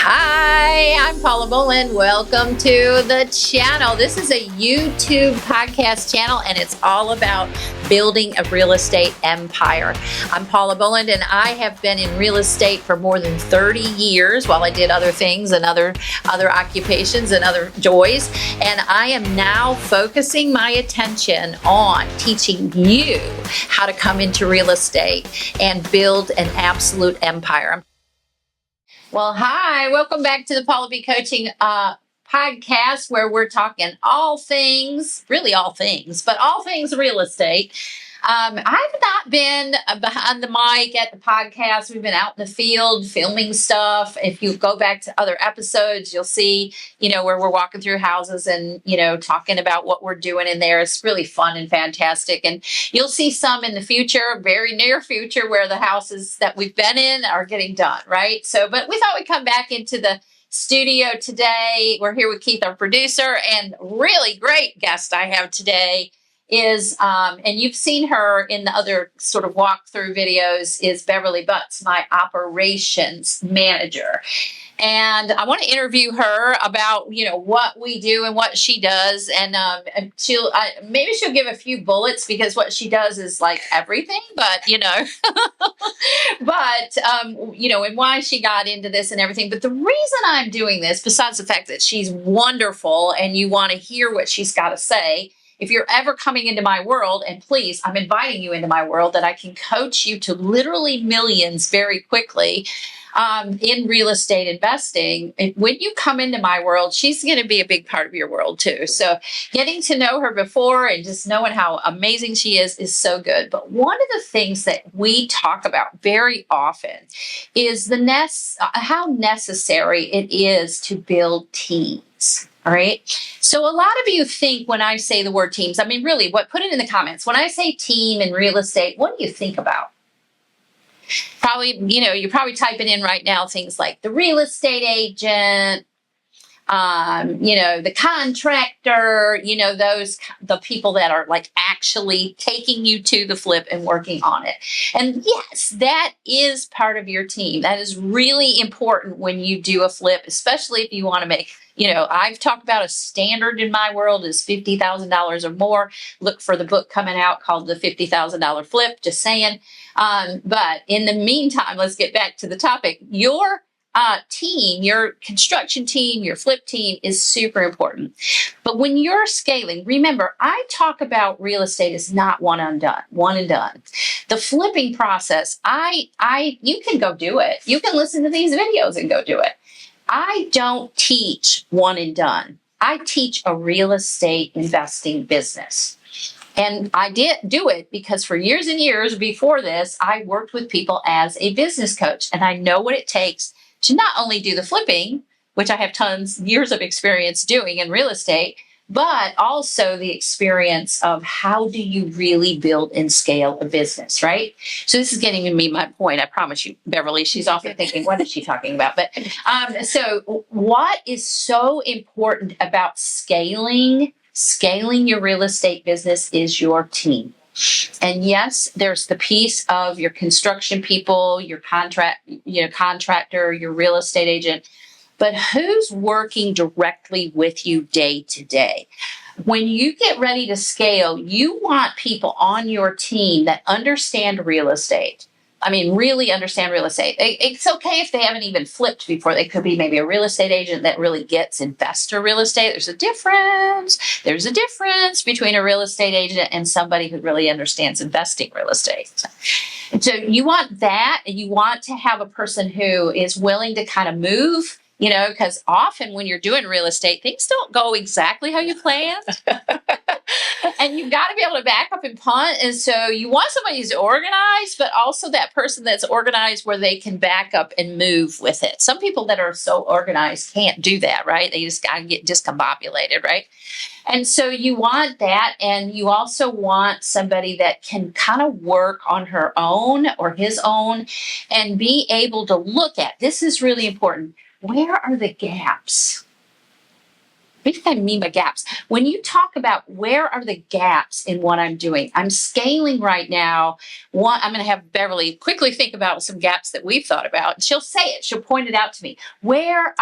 Hi, I'm Paula Bohland. Welcome to the channel. This is a YouTube podcast channel, and it's all about building a real estate empire. I'm Paula Bohland, and I have been in real estate for more than 30 years while I did other things and other occupations and other joys. And I am now focusing my attention on teaching you how to come into real estate and build an absolute empire. Well, hi, welcome back to the Paula B Coaching podcast, where we're talking all things, really all things, but all things real estate. I've not been behind the mic at the podcast. We've been out in the field filming stuff. If you go back to other episodes, you'll see, where we're walking through houses and, talking about what we're doing in there. It's really fun and fantastic. And you'll see some in the future, very near future, where the houses that we've been in are getting done, right? So, but we thought we'd come back into the studio today. We're here with Keith, our producer, and really great guest I have today is, and you've seen her in the other sort of walkthrough videos, is Beverly Butts, my operations manager. And I want to interview her about, what we do and what she does. And maybe she'll give a few bullets, because what she does is like everything, but, and why she got into this and everything. But the reason I'm doing this, besides the fact that she's wonderful and you want to hear what she's got to say, if you're ever coming into my world, and please, I'm inviting you into my world, that I can coach you to literally millions very quickly in real estate investing. When you come into my world, she's going to be a big part of your world too. So getting to know her before and just knowing how amazing she is so good. But one of the things that we talk about very often is how necessary it is to build teams. All right. So a lot of you think when I say the word teams, really, put it in the comments. When I say team in real estate, what do you think about? Probably, you're probably typing in right now things like the real estate agent, the contractor, the people that are like actually taking you to the flip and working on it. And yes, that is part of your team. That is really important when you do a flip, especially if you want to make, I've talked about a standard in my world is $50,000 or more. Look for the book coming out called The $50,000 Flip, just saying. But in the meantime, let's get back to the topic. Your team, your construction team, your flip team is super important. But when you're scaling, remember, I talk about real estate is not one and done. The flipping process, you can go do it. You can listen to these videos and go do it. I don't teach one and done. I teach a real estate investing business. And I did do it because for years and years before this, I worked with people as a business coach. And I know what it takes to not only do the flipping, which I have years of experience doing in real estate, but also the experience of how do you really build and scale a business, right? So this is getting me my point. I promise you, Beverly, she's often thinking, what is she talking about? But so what is so important about scaling your real estate business is your team. And yes, there's the piece of your construction people, your contractor, your real estate agent, but who's working directly with you day to day? When you get ready to scale, you want people on your team that understand real estate. Really understand real estate. It's okay if they haven't even flipped before. They could be maybe a real estate agent that really gets investor real estate. There's a difference. There's a difference between a real estate agent and somebody who really understands investing real estate. So you want that, and you want to have a person who is willing to kind of move, because often when you're doing real estate, things don't go exactly how you planned. And you've got to be able to back up and punt. And so you want somebody who's organized, but also that person that's organized where they can back up and move with it. Some people that are so organized can't do that, right? They just got to get discombobulated, right? And so you want that. And you also want somebody that can kind of work on her own or his own and be able to look at, this is really important, where are the gaps? What do I mean by gaps? When you talk about where are the gaps in what I'm doing, I'm scaling right now. I'm going to have Beverly quickly think about some gaps that we've thought about. She'll say it. She'll point it out to me. Where